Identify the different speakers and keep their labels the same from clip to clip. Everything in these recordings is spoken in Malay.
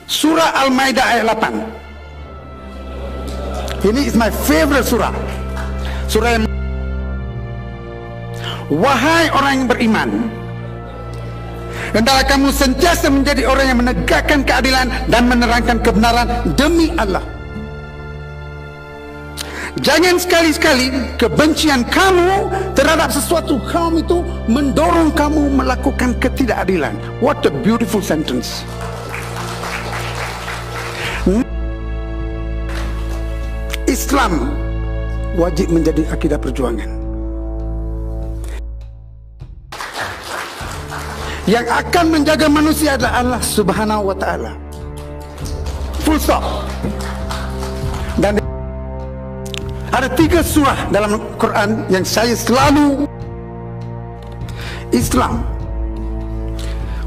Speaker 1: Surah Al-Maidah ayat 8. Ini is my favorite surah. Surah yang, wahai orang yang beriman, hendaklah kamu sentiasa menjadi orang yang menegakkan keadilan dan menerangkan kebenaran demi Allah. Jangan sekali-sekali kebencian kamu terhadap sesuatu kaum itu mendorong kamu melakukan ketidakadilan. What a beautiful sentence. Islam wajib menjadi akidah perjuangan. Yang akan menjaga manusia adalah Allah Subhanahu wa ta'ala. Full stop. Dan ada 3 surah dalam Quran yang saya selalu, Islam,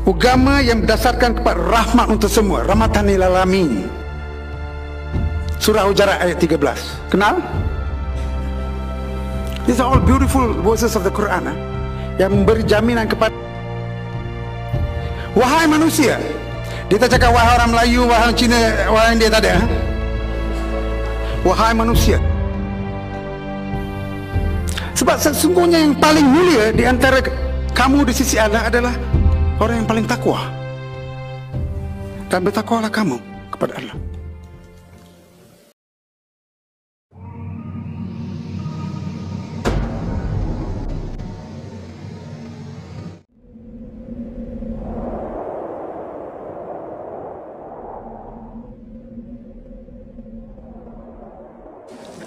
Speaker 1: agama yang berdasarkan kepada rahmat untuk semua, rahmatan lil alamin. Surah Hujarat ayat 13. Kenal? These are all beautiful verses of the Quran, yang memberi jaminan kepada wahai manusia. Dia tak cakap wahai orang Melayu, wahai orang Cina, wahai India, tak ada. Wahai manusia. Sebab sesungguhnya yang paling mulia di antara kamu di sisi Allah adalah orang yang paling takwa. Dan bertakwalah kamu kepada Allah.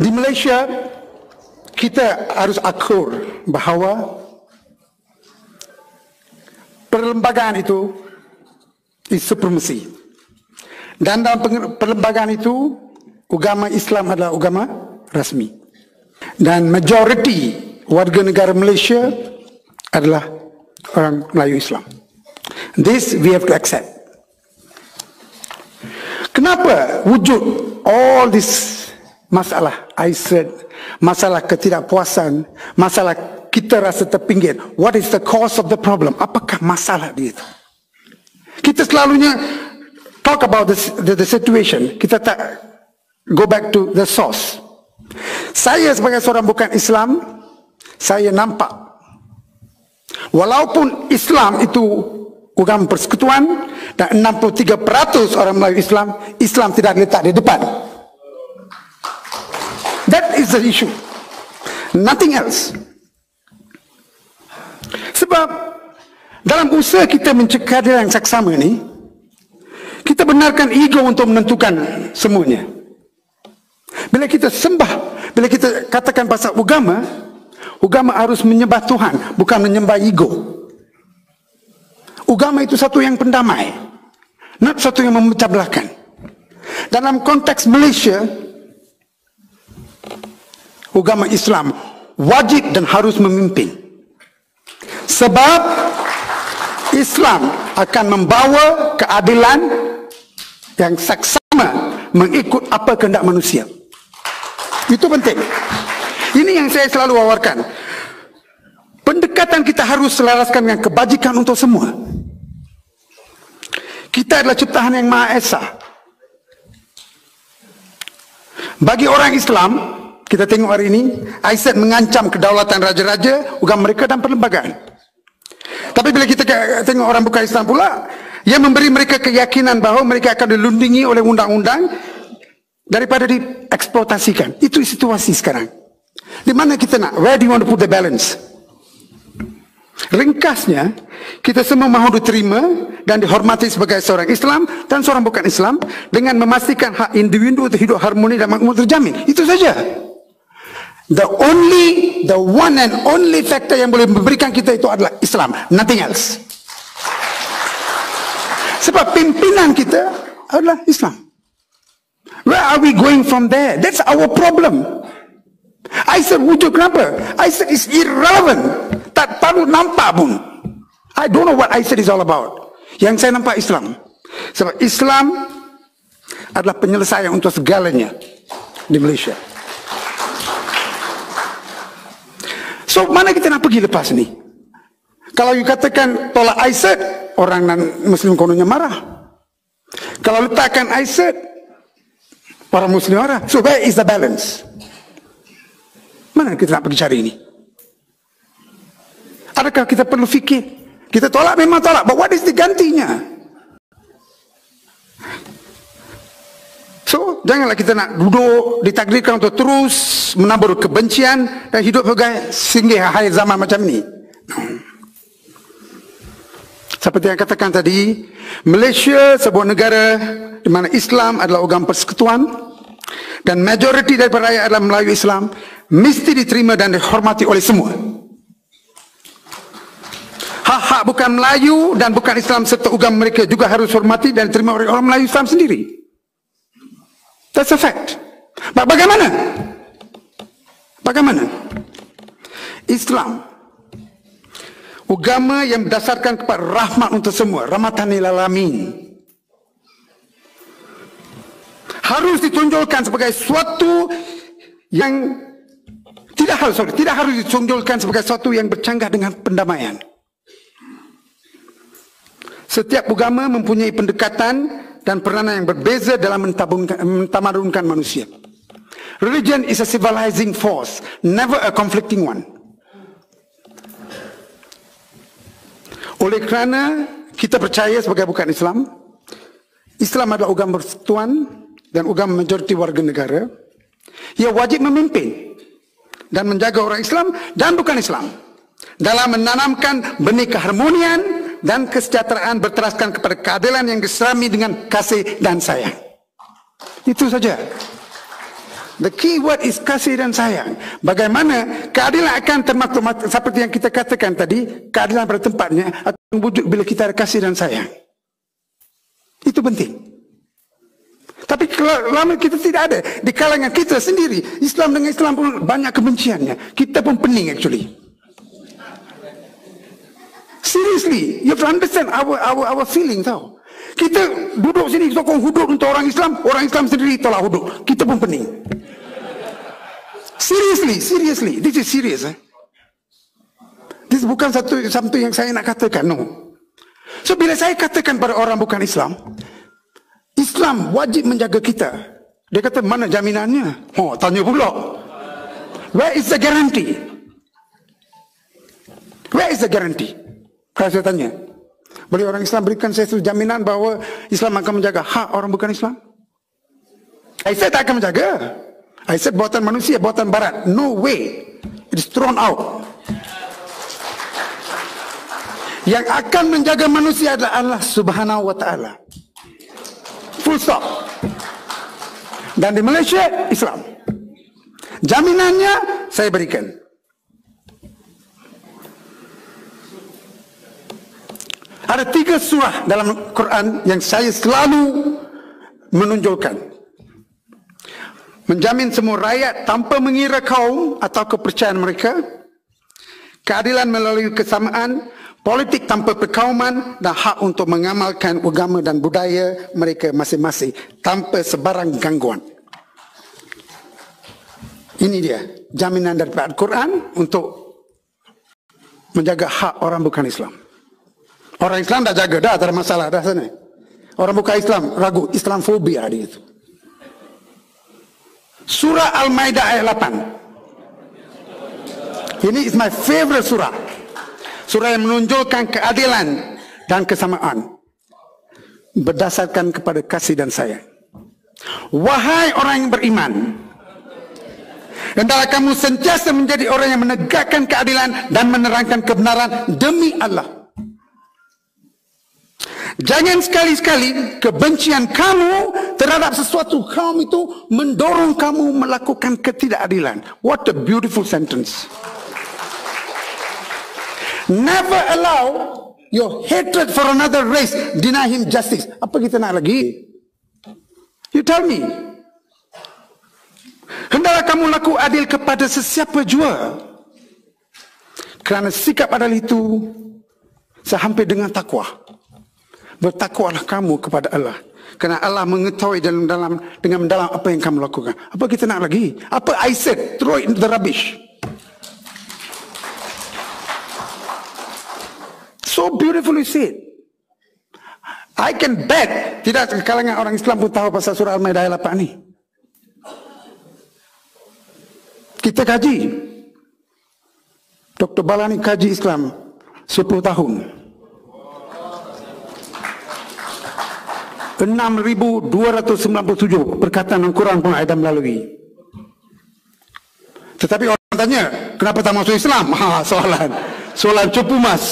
Speaker 1: Di Malaysia, kita harus akur bahawa perlembagaan itu is supremacy. Dan dalam perlembagaan itu, agama Islam adalah agama rasmi. Dan majoriti warga negara Malaysia adalah orang Melayu Islam. This we have to accept. Kenapa wujud all this masalah ISID, masalah ketidakpuasan, masalah kita rasa terpinggir? What is the cause of the problem? Apakah masalah dia itu? Kita selalunya talk about the situation. Kita tak go back to the source. Saya sebagai seorang bukan Islam, saya nampak walaupun Islam itu agama persekutuan dan 63% orang Melayu Islam, Islam tidak letak di depan. That is the issue. Nothing else. Sebab dalam usaha kita mencegah yang saksama ni, kita benarkan ego untuk menentukan semuanya. Bila kita sembah, bila kita katakan pasal agama, agama harus menyembah Tuhan, bukan menyembah ego. Agama itu satu yang pendamai, not satu yang memecah belahkan. Dalam konteks Malaysia, agama Islam wajib dan harus memimpin. Sebab Islam akan membawa keadilan yang saksama mengikut apa kehendak manusia. Itu penting. Ini yang saya selalu wawarkan. Pendekatan kita harus selaraskan dengan kebajikan untuk semua. Kita adalah ciptaan yang Maha Esa. Bagi orang Islam, kita tengok hari ini, ISID mengancam kedaulatan raja-raja, agama mereka dan perlembagaan. Tapi bila kita tengok orang bukan Islam pula, yang memberi mereka keyakinan bahawa mereka akan dilindungi oleh undang-undang daripada dieksploitasikan. Itu situasi sekarang. Di mana kita nak? Where do you want to put the balance? Ringkasnya, kita semua mahu diterima dan dihormati sebagai seorang Islam dan seorang bukan Islam dengan memastikan hak individu untuk hidup harmoni dan makmur terjamin. Itu saja. The one and only factor yang boleh memberikan kita itu adalah Islam, nothing else. Sebab pimpinan kita adalah Islam. Where are we going from there? That's our problem. ISID wujud kenapa? ISID is irrelevant. Tak perlu nampak pun. I don't know what ISID is all about. Yang saya nampak Islam. Sebab Islam adalah penyelesaian untuk segalanya di Malaysia. So, mana kita nak pergi lepas ni? Kalau you katakan tolak ISID, orang non-Muslim kononnya marah. Kalau letakkan I said, orang Muslim marah. So where is the balance? Mana kita nak pergi cari ini? Adakah kita perlu fikir? Kita tolak memang tolak, but what is digantinya? So, janganlah kita nak duduk ditakdirkan untuk terus menabur kebencian dan hidup sebagai singgih akhir zaman macam ni. Seperti yang katakan tadi, Malaysia sebuah negara di mana Islam adalah agama persekutuan dan majoriti daripada rakyat adalah Melayu Islam, mesti diterima dan dihormati oleh semua. Hak-hak bukan Melayu dan bukan Islam serta agama mereka juga harus hormati dan diterima oleh orang Melayu Islam sendiri. That's a fact. Bagaimana? Bagaimana? Islam, agama yang berdasarkan kepada rahmat untuk semua, rahmatan lil alamin, harus ditunjukkan sebagai suatu yang tidak harus ditunjukkan sebagai suatu yang bercanggah dengan pendamaian. Setiap agama mempunyai pendekatan dan peranan yang berbeza dalam mentamadunkan manusia. Religion is a civilizing force, never a conflicting one. Oleh kerana kita percaya sebagai bukan Islam, Islam adalah agama persekutuan dan agama majoriti warga negara, ia wajib memimpin dan menjaga orang Islam dan bukan Islam dalam menanamkan benih keharmonian dan kesejahteraan berteraskan kepada keadilan yang diserami dengan kasih dan sayang. Itu saja. The key word is kasih dan sayang. Bagaimana keadilan akan termaktub seperti yang kita katakan tadi, keadilan pada tempatnya akan wujud bila kita ada kasih dan sayang. Itu penting. Tapi kalau lama kita tidak ada di kalangan kita sendiri, Islam dengan Islam pun banyak kebenciannya. Kita pun pening actually. Seriously, you have to understand our feeling tau. Kita duduk sini sokong hudud untuk orang Islam sendiri tolak hudud. Kita pun pening. Seriously, this is serious. This bukan satu yang saya nak katakan, no. So bila saya katakan pada orang bukan Islam, Islam wajib menjaga kita. Dia kata mana jaminannya? Oh, tanya pula. Where is the guarantee? Where is the guarantee? Kalau saya tanya, boleh orang Islam berikan saya satu jaminan bahawa Islam akan menjaga hak orang bukan Islam? Saya tak akan menjaga. I said buatan manusia, buatan barat. No way. It is thrown out. Yang akan menjaga manusia adalah Allah Subhanahu wa ta'ala. Full stop. Dan di Malaysia, Islam. Jaminannya saya berikan. Ada 3 surah dalam Quran yang saya selalu menunjukkan. Menjamin semua rakyat tanpa mengira kaum atau kepercayaan mereka, keadilan melalui kesamaan, politik tanpa perkauman, dan hak untuk mengamalkan agama dan budaya mereka masing-masing tanpa sebarang gangguan. Ini dia jaminan daripada Al-Quran untuk menjaga hak orang bukan Islam. Orang Islam dah jaga, dah tak ada masalah dah sana. Orang bukan Islam ragu, Islamfobia dia itu. Surah Al-Maidah ayat 8. Ini is my favorite surah. Surah yang menunjukkan keadilan dan kesamaan berdasarkan kepada kasih dan sayang. Wahai orang yang beriman, hendaklah kamu sentiasa menjadi orang yang menegakkan keadilan dan menerangkan kebenaran demi Allah. Jangan sekali-sekali kebencian kamu terhadap sesuatu kaum itu mendorong kamu melakukan ketidakadilan. What a beautiful sentence. Never allow your hatred for another race deny him justice. Apa kita nak lagi? You tell me. Hendaklah kamu laku adil kepada sesiapa jua. Kerana sikap adil itu sehampir dengan takwa. Bertakwalah kamu kepada Allah, kerana Allah mengetahui dengan mendalam apa yang kamu lakukan. Apa kita nak lagi? Apa I said, throw it into the rubbish. So beautifully said. I can bet tidak kalangan orang Islam pun tahu pasal surah Al-Maidah ayat 8 ni. Kita kaji. Dr. Balani kaji Islam 10 tahun. 6,297 perkataan Al-Quran pun Adam melalui. Tetapi orang tanya, kenapa tak masuk Islam? Soalan cupu mas.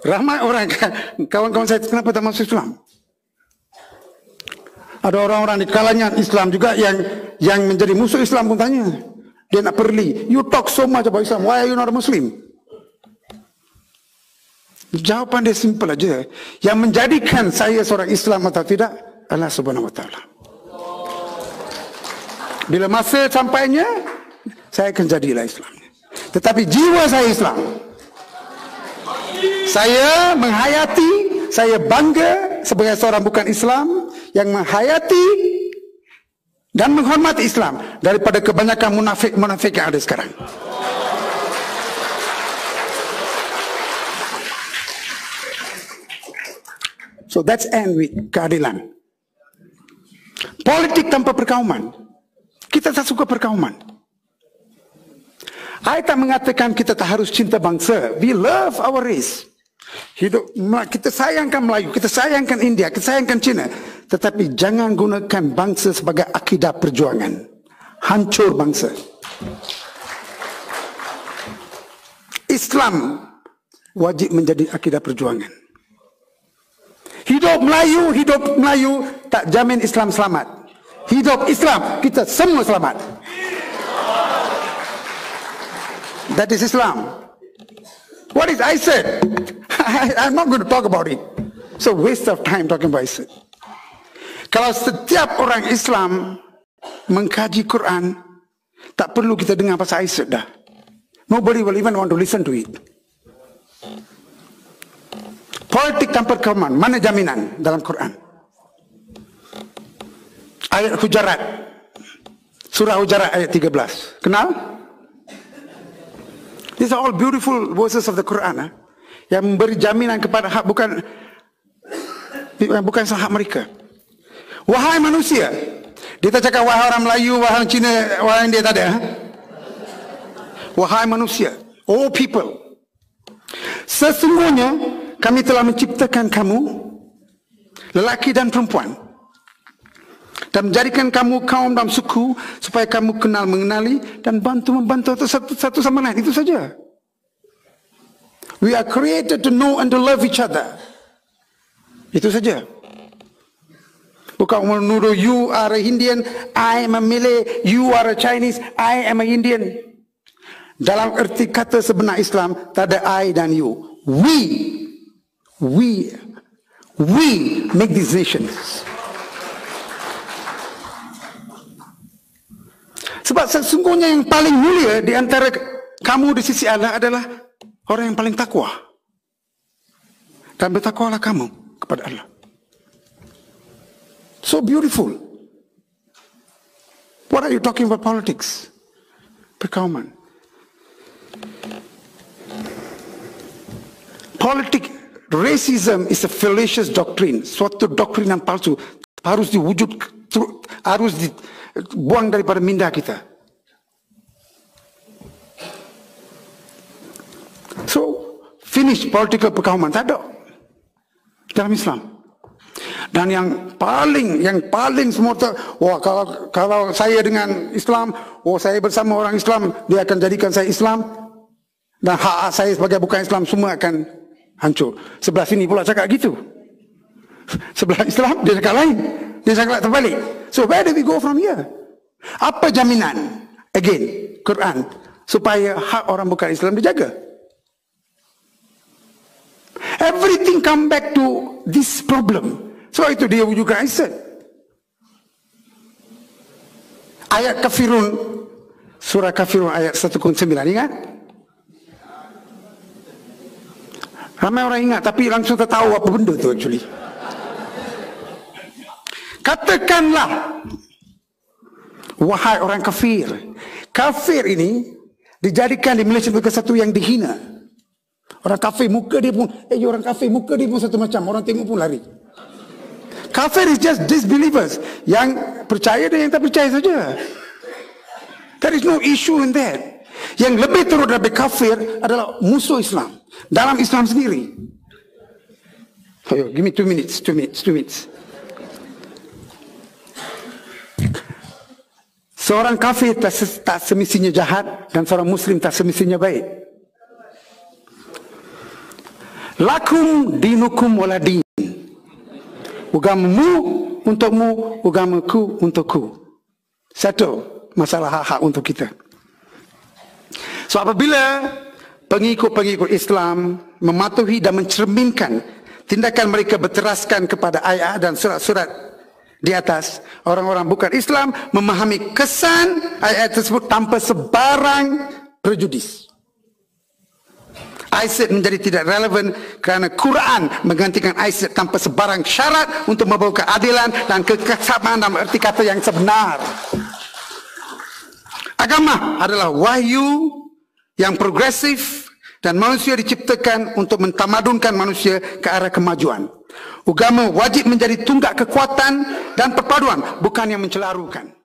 Speaker 1: Ramai orang, kawan-kawan saya, kenapa tak masuk Islam? Ada orang-orang di kalangan Islam juga yang menjadi musuh Islam pun tanya. Dia nak perli, you talk so much about Islam, why are you not a Muslim? Jawapan dia simple aja. Yang menjadikan saya seorang Islam atau tidak, Allah Subhanahu Wa Taala. Bila masa sampainya, saya akan jadilah Islam. Tetapi jiwa saya Islam. Saya menghayati, saya bangga sebagai seorang bukan Islam yang menghayati dan menghormati Islam daripada kebanyakan munafik yang ada sekarang. So that's end with keadilan. Politik tanpa perkauman. Kita tak suka perkauman. I tak mengatakan kita tak harus cinta bangsa. We love our race. Kita sayangkan Melayu, kita sayangkan India, kita sayangkan Cina. Tetapi jangan gunakan bangsa sebagai akidah perjuangan. Hancur bangsa. Islam wajib menjadi akidah perjuangan. Hidup Melayu tak jamin Islam selamat. Hidup Islam, kita semua selamat. That is Islam. What is I said? I'm not going to talk about it. It's a waste of time talking about it. Kalau setiap orang Islam mengkaji Quran, tak perlu kita dengar pasal Aisyah dah. Nobody will even want to listen to it. Politik tanpa perkauman, mana jaminan dalam Quran? Ayat Hujarat, surah Hujarat ayat 13. Kenal? These are all beautiful verses of the Quran, yang memberi jaminan kepada hak bukan hak mereka. Wahai manusia, dia tak cakap wahai orang Melayu, wahai orang Cina, wahai India, tak ada. Wahai manusia, all people, sesungguhnya kami telah menciptakan kamu, lelaki dan perempuan, dan menjadikan kamu kaum dalam suku supaya kamu kenal mengenali dan bantu-membantu satu sama lain. Itu saja. We are created to know and to love each other. Itu saja. Bukan menuduh you are a Indian, I am a Malay, you are a Chinese, I am a Indian. Dalam erti kata sebenar Islam, tak ada I dan you. We make these nations. Sebab sesungguhnya yang paling mulia di antara kamu di sisi Allah adalah orang yang paling takwa. Dan bertakwalah kamu kepada Allah. So beautiful. What are you talking about politics? Perkauman. Politik, racism is a fallacious doctrine. Suatu doktrin yang palsu. Harus harus dibuang daripada minda kita. So, finish political perkauman. Tak ada dalam Islam. Dan yang paling semua wah, kalau saya dengan Islam, saya bersama orang Islam, dia akan jadikan saya Islam, dan hak saya sebagai bukan Islam semua akan hancur. Sebelah sini pula cakap gitu. Sebelah Islam dia cakap lain, dia cakap terbalik. So where do we go from here? Apa jaminan? Again, Quran, supaya hak orang bukan Islam dijaga. Everything come back to this problem. So itu dia juga Aisyah. Ayat Kafirun, surah Kafirun ayat 109, ingat? Ramai orang ingat tapi langsung tak tahu apa benda tu actually. Katakanlah, wahai orang kafir. Kafir ini dijadikan di Malaysia sebagai satu yang dihina. Orang kafir muka dia pun, orang kafir muka dia pun satu macam. Orang tengok pun lari. Kafir is just disbelievers. Yang percaya dan yang tak percaya saja. There is no issue in that. Yang lebih teruk daripada kafir adalah musuh Islam. Dalam Islam sendiri. Give me 2 minutes. Seorang kafir tak semestinya jahat dan seorang Muslim tak semestinya baik. Lakum dinukum waladin. Agamamu untukmu, agamaku untukku. Satu masalah hak-hak untuk kita. So apabila pengikut-pengikut Islam mematuhi dan mencerminkan tindakan mereka berteraskan kepada ayat dan surat-surat di atas, orang-orang bukan Islam memahami kesan ayat tersebut tanpa sebarang prejudis. Ayat menjadi tidak relevan kerana Quran menggantikan ayat tanpa sebarang syarat untuk membawa keadilan dan kesamaan dalam erti kata yang sebenar. Agama adalah wahyu yang progresif dan manusia diciptakan untuk mentamadunkan manusia ke arah kemajuan. Agama wajib menjadi tunggak kekuatan dan perpaduan, bukan yang mencelarukan.